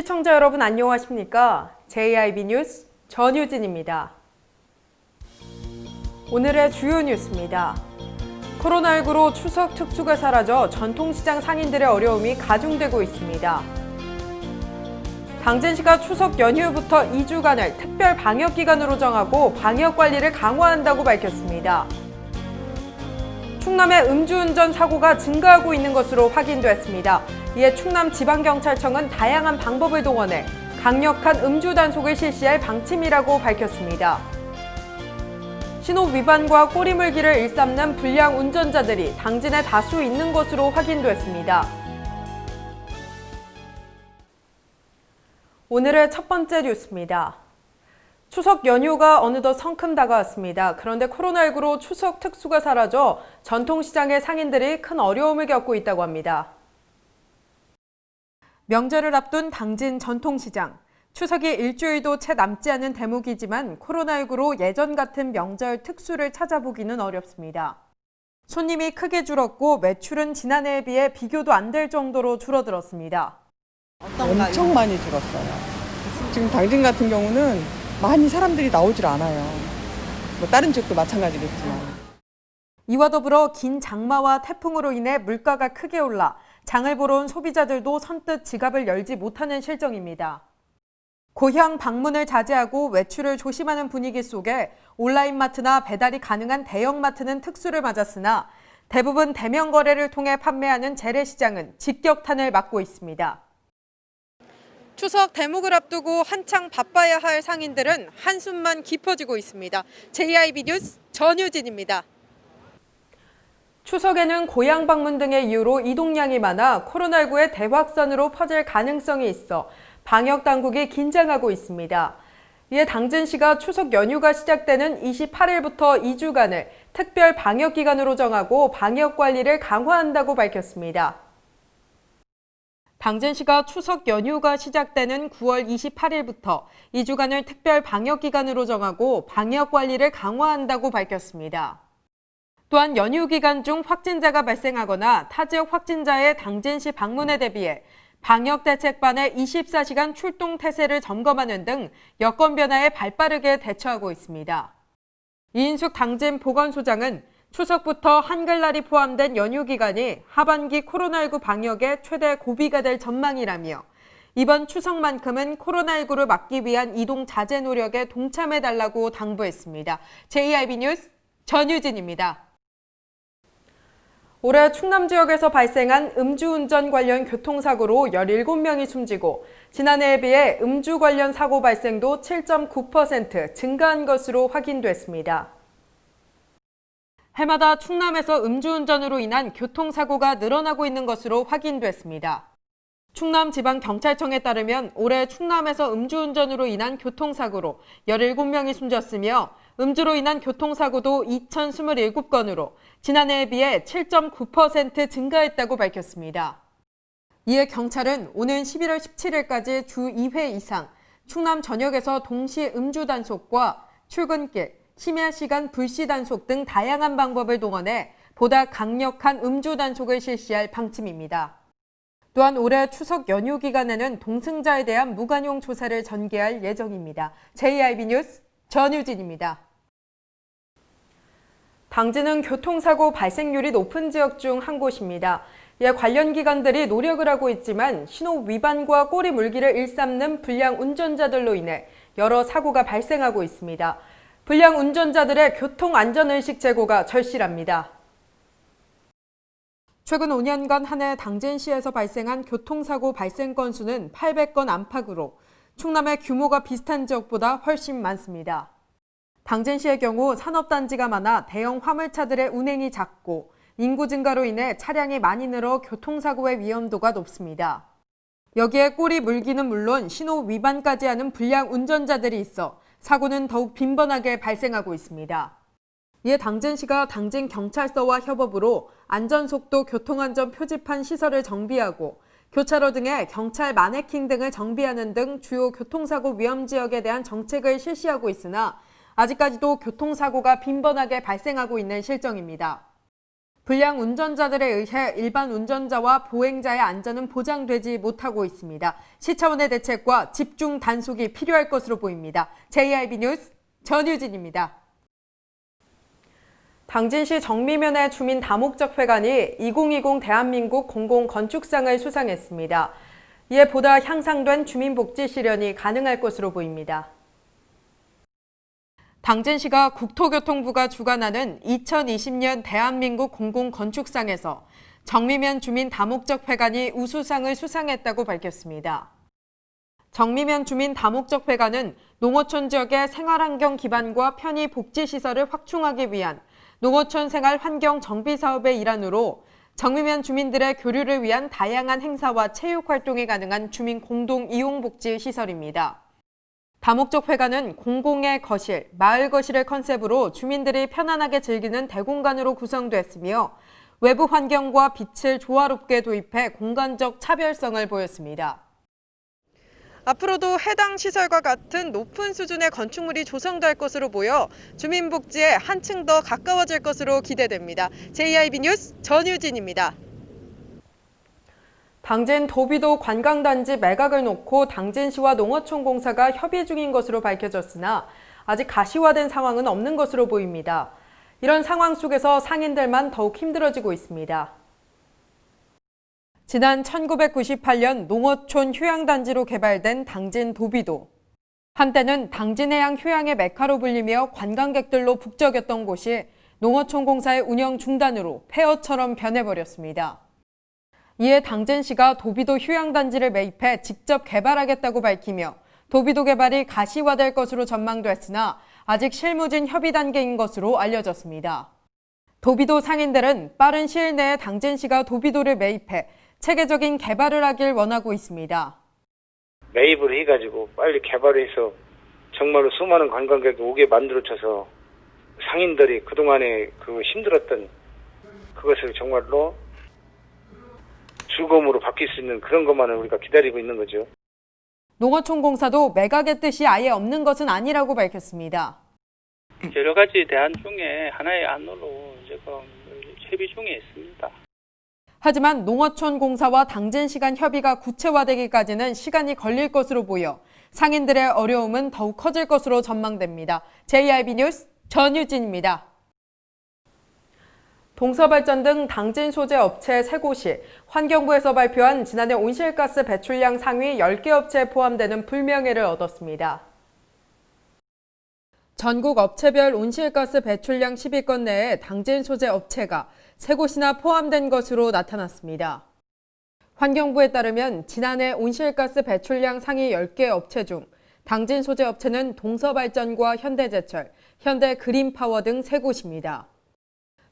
시청자 여러분 안녕하십니까? JIB 뉴스 전유진입니다. 오늘의 주요 뉴스입니다. 코로나19로 추석 특수가 사라져 전통시장 상인들의 어려움이 가중되고 있습니다. 당진시가 추석 연휴부터 2주간을 특별 방역기간으로 정하고 방역관리를 강화한다고 밝혔습니다. 충남의 음주운전 사고가 증가하고 있는 것으로 확인됐습니다. 이에 충남지방경찰청은 다양한 방법을 동원해 강력한 음주 단속을 실시할 방침이라고 밝혔습니다. 신호 위반과 꼬리물기를 일삼는 불량 운전자들이 당진에 다수 있는 것으로 확인됐습니다. 오늘의 첫 번째 뉴스입니다. 추석 연휴가 어느덧 성큼 다가왔습니다. 그런데 코로나19로 추석 특수가 사라져 전통시장의 상인들이 큰 어려움을 겪고 있다고 합니다. 명절을 앞둔 당진 전통시장. 추석이 일주일도 채 남지 않은 대목이지만 코로나19로 예전 같은 명절 특수를 찾아보기는 어렵습니다. 손님이 크게 줄었고 매출은 지난해에 비해 비교도 안 될 정도로 줄어들었습니다. 엄청 많이 줄었어요. 지금 당진 같은 경우는 많이 사람들이 나오질 않아요. 뭐 다른 지역도 마찬가지겠지만. 이와 더불어 긴 장마와 태풍으로 인해 물가가 크게 올라 장을 보러 온 소비자들도 선뜻 지갑을 열지 못하는 실정입니다. 고향 방문을 자제하고 외출을 조심하는 분위기 속에 온라인 마트나 배달이 가능한 대형 마트는 특수를 맞았으나 대부분 대면 거래를 통해 판매하는 재래시장은 직격탄을 맞고 있습니다. 추석 대목을 앞두고 한창 바빠야 할 상인들은 한숨만 깊어지고 있습니다. JIB 뉴스 전유진입니다. 추석에는 고향 방문 등의 이유로 이동량이 많아 코로나19의 대확산으로 퍼질 가능성이 있어 방역 당국이 긴장하고 있습니다. 이에 당진시가 추석 연휴가 시작되는 28일부터 2주간을 특별 방역 기간으로 정하고 방역 관리를 강화한다고 밝혔습니다. 당진시가 추석 연휴가 시작되는 9월 28일부터 2주간을 특별 방역 기간으로 정하고 방역 관리를 강화한다고 밝혔습니다. 또한 연휴 기간 중 확진자가 발생하거나 타 지역 확진자의 당진시 방문에 대비해 방역대책반의 24시간 출동 태세를 점검하는 등 여건 변화에 발빠르게 대처하고 있습니다. 이인숙 당진 보건소장은 추석부터 한글날이 포함된 연휴 기간이 하반기 코로나19 방역의 최대 고비가 될 전망이라며 이번 추석만큼은 코로나19를 막기 위한 이동 자제 노력에 동참해달라고 당부했습니다. JIB 뉴스 전유진입니다. 올해 충남 지역에서 발생한 음주운전 관련 교통사고로 17명이 숨지고 지난해에 비해 음주 관련 사고 발생도 7.9% 증가한 것으로 확인됐습니다. 해마다 충남에서 음주운전으로 인한 교통사고가 늘어나고 있는 것으로 확인됐습니다. 충남지방경찰청에 따르면 올해 충남에서 음주운전으로 인한 교통사고로 17명이 숨졌으며 음주로 인한 교통사고도 2,027건으로 지난해에 비해 7.9% 증가했다고 밝혔습니다. 이에 경찰은 오는 11월 17일까지 주 2회 이상 충남 전역에서 동시 음주 단속과 출근길, 심야 시간 불시 단속 등 다양한 방법을 동원해 보다 강력한 음주 단속을 실시할 방침입니다. 또한 올해 추석 연휴 기간에는 동승자에 대한 무관용 조사를 전개할 예정입니다. JIB 뉴스 전유진입니다. 당진은 교통사고 발생률이 높은 지역 중 한 곳입니다. 이에 관련 기관들이 노력을 하고 있지만 신호 위반과 꼬리 물기를 일삼는 불량 운전자들로 인해 여러 사고가 발생하고 있습니다. 불량 운전자들의 교통안전의식 제고가 절실합니다. 최근 5년간 한 해 당진시에서 발생한 교통사고 발생 건수는 800건 안팎으로 충남의 규모가 비슷한 지역보다 훨씬 많습니다. 당진시의 경우 산업단지가 많아 대형 화물차들의 운행이 잦고 인구 증가로 인해 차량이 많이 늘어 교통사고의 위험도가 높습니다. 여기에 꼬리 물기는 물론 신호 위반까지 하는 불량 운전자들이 있어 사고는 더욱 빈번하게 발생하고 있습니다. 이에 당진시가 당진경찰서와 협업으로 안전속도 교통안전 표지판 시설을 정비하고 교차로 등에 경찰 마네킹 등을 정비하는 등 주요 교통사고 위험 지역에 대한 정책을 실시하고 있으나 아직까지도 교통사고가 빈번하게 발생하고 있는 실정입니다. 불량 운전자들에 의해 일반 운전자와 보행자의 안전은 보장되지 못하고 있습니다. 시 차원의 대책과 집중 단속이 필요할 것으로 보입니다. JIB 뉴스 전유진입니다. 당진시 정미면의 주민 다목적 회관이 2020 대한민국 공공건축상을 수상했습니다. 이에 보다 향상된 주민복지 실현이 가능할 것으로 보입니다. 당진시가 국토교통부가 주관하는 2020년 대한민국 공공건축상에서 정미면 주민 다목적 회관이 우수상을 수상했다고 밝혔습니다. 정미면 주민 다목적 회관은 농어촌 지역의 생활환경 기반과 편의 복지시설을 확충하기 위한 농어촌 생활 환경 정비 사업의 일환으로 정미면 주민들의 교류를 위한 다양한 행사와 체육 활동이 가능한 주민 공동 이용 복지 시설입니다. 다목적 회관은 공공의 거실, 마을 거실을 컨셉으로 주민들이 편안하게 즐기는 대공간으로 구성됐으며 외부 환경과 빛을 조화롭게 도입해 공간적 차별성을 보였습니다. 앞으로도 해당 시설과 같은 높은 수준의 건축물이 조성될 것으로 보여 주민복지에 한층 더 가까워질 것으로 기대됩니다. JIB 뉴스 전유진입니다. 당진 도비도 관광단지 매각을 놓고 당진시와 농어촌공사가 협의 중인 것으로 밝혀졌으나 아직 가시화된 상황은 없는 것으로 보입니다. 이런 상황 속에서 상인들만 더욱 힘들어지고 있습니다. 지난 1998년 농어촌 휴양단지로 개발된 당진 도비도. 한때는 당진해양 휴양의 메카로 불리며 관광객들로 북적였던 곳이 농어촌공사의 운영 중단으로 폐허처럼 변해버렸습니다. 이에 당진시가 도비도 휴양단지를 매입해 직접 개발하겠다고 밝히며 도비도 개발이 가시화될 것으로 전망됐으나 아직 실무진 협의 단계인 것으로 알려졌습니다. 도비도 상인들은 빠른 시일 내에 당진시가 도비도를 매입해 체계적인 개발을 하길 원하고 있습니다. 매입을 해가지고 빨리 개발해서 정말로 수많은 관광객이 오게 만들어줘서 상인들이 그동안에 힘들었던 그것을 정말로 즐거움으로 바뀔 수 있는 그런 것만을 우리가 기다리고 있는 거죠. 농어촌공사도 매각의 뜻이 아예 없는 것은 아니라고 밝혔습니다. 여러 가지 대안 중에 하나의 안으로 지금 협의 중에 있습니다. 하지만 농어촌공사와 당진시 간 협의가 구체화되기까지는 시간이 걸릴 것으로 보여 상인들의 어려움은 더욱 커질 것으로 전망됩니다. JIB 뉴스 전유진입니다. 동서발전 등 당진 소재 업체 3곳이 환경부에서 발표한 지난해 온실가스 배출량 상위 10개 업체에 포함되는 불명예를 얻었습니다. 전국 업체별 온실가스 배출량 10위권 내에 당진 소재 업체가 3곳이나 포함된 것으로 나타났습니다. 환경부에 따르면 지난해 온실가스 배출량 상위 10개 업체 중 당진 소재 업체는 동서발전과 현대제철, 현대그린파워 등 3곳입니다.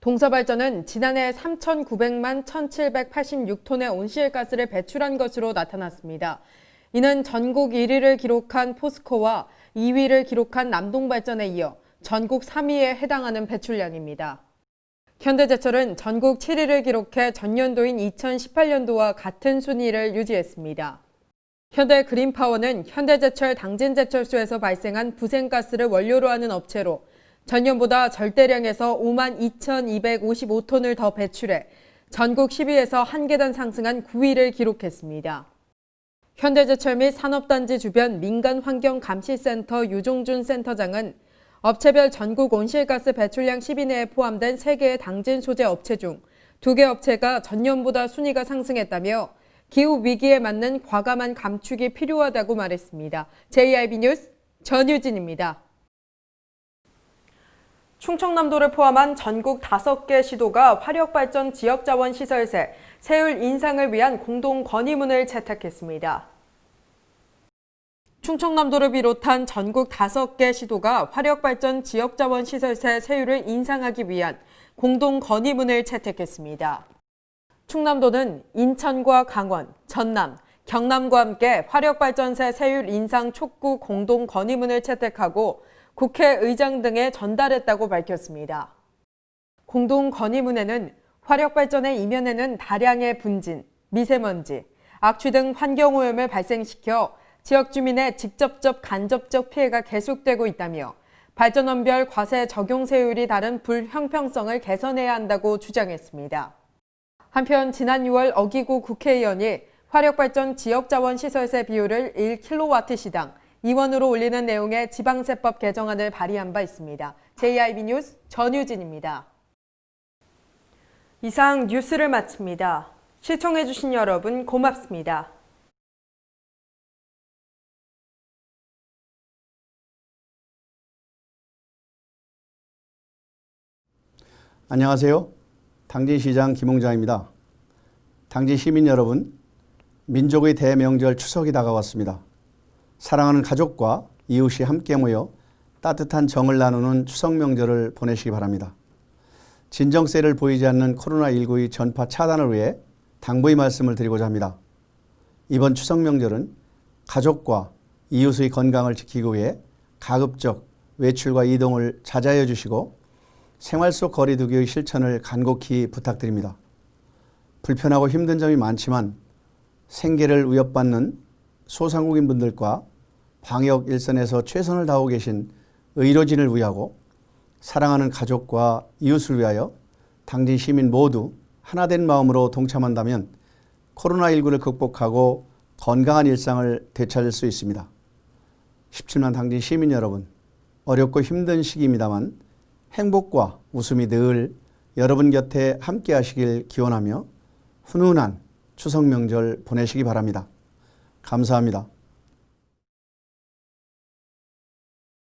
동서발전은 지난해 3,900만 1,786톤의 온실가스를 배출한 것으로 나타났습니다. 이는 전국 1위를 기록한 포스코와 2위를 기록한 남동발전에 이어 전국 3위에 해당하는 배출량입니다. 현대제철은 전국 7위를 기록해 전년도인 2018년도와 같은 순위를 유지했습니다. 현대그린파워는 현대제철 당진제철소에서 발생한 부생가스를 원료로 하는 업체로 전년보다 절대량에서 52,255톤을 더 배출해 전국 10위에서 한 계단 상승한 9위를 기록했습니다. 현대제철 및 산업단지 주변 민간환경감시센터 유종준 센터장은 업체별 전국 온실가스 배출량 10위 내에 포함된 3개의 당진 소재 업체 중 2개 업체가 전년보다 순위가 상승했다며 기후위기에 맞는 과감한 감축이 필요하다고 말했습니다. JIB 뉴스 전유진입니다. 충청남도를 포함한 전국 5개 시도가 화력발전 지역자원시설세 세율 인상을 위한 공동 건의문을 채택했습니다. 충청남도를 비롯한 전국 5개 시도가 화력발전 지역자원시설세 세율을 인상하기 위한 공동 건의문을 채택했습니다. 충남도는 인천과 강원, 전남, 경남과 함께 화력발전세 세율 인상 촉구 공동 건의문을 채택하고 국회의장 등에 전달했다고 밝혔습니다. 공동 건의문에는 화력발전의 이면에는 다량의 분진, 미세먼지, 악취 등 환경오염을 발생시켜 지역 주민의 직접적 간접적 피해가 계속되고 있다며 발전원별 과세 적용세율이 다른 불형평성을 개선해야 한다고 주장했습니다. 한편 지난 6월 어기구 국회의원이 화력발전 지역자원시설세 비율을 1kW시당 2원으로 올리는 내용의 지방세법 개정안을 발의한 바 있습니다. JIB 뉴스 전유진입니다. 이상 뉴스를 마칩니다. 시청해주신 여러분 고맙습니다. 안녕하세요. 당진시장 김홍장입니다. 당진 시민 여러분, 민족의 대명절 추석이 다가왔습니다. 사랑하는 가족과 이웃이 함께 모여 따뜻한 정을 나누는 추석 명절을 보내시기 바랍니다. 진정세를 보이지 않는 코로나19의 전파 차단을 위해 당부의 말씀을 드리고자 합니다. 이번 추석 명절은 가족과 이웃의 건강을 지키기 위해 가급적 외출과 이동을 자제해 주시고 생활 속 거리 두기의 실천을 간곡히 부탁드립니다. 불편하고 힘든 점이 많지만 생계를 위협받는 소상공인분들과 방역 일선에서 최선을 다하고 계신 의료진을 위하고 사랑하는 가족과 이웃을 위하여 당진 시민 모두 하나된 마음으로 동참한다면 코로나19를 극복하고 건강한 일상을 되찾을 수 있습니다. 17만 당진 시민 여러분, 어렵고 힘든 시기입니다만 행복과 웃음이 늘 여러분 곁에 함께 하시길 기원하며 훈훈한 추석 명절 보내시기 바랍니다. 감사합니다.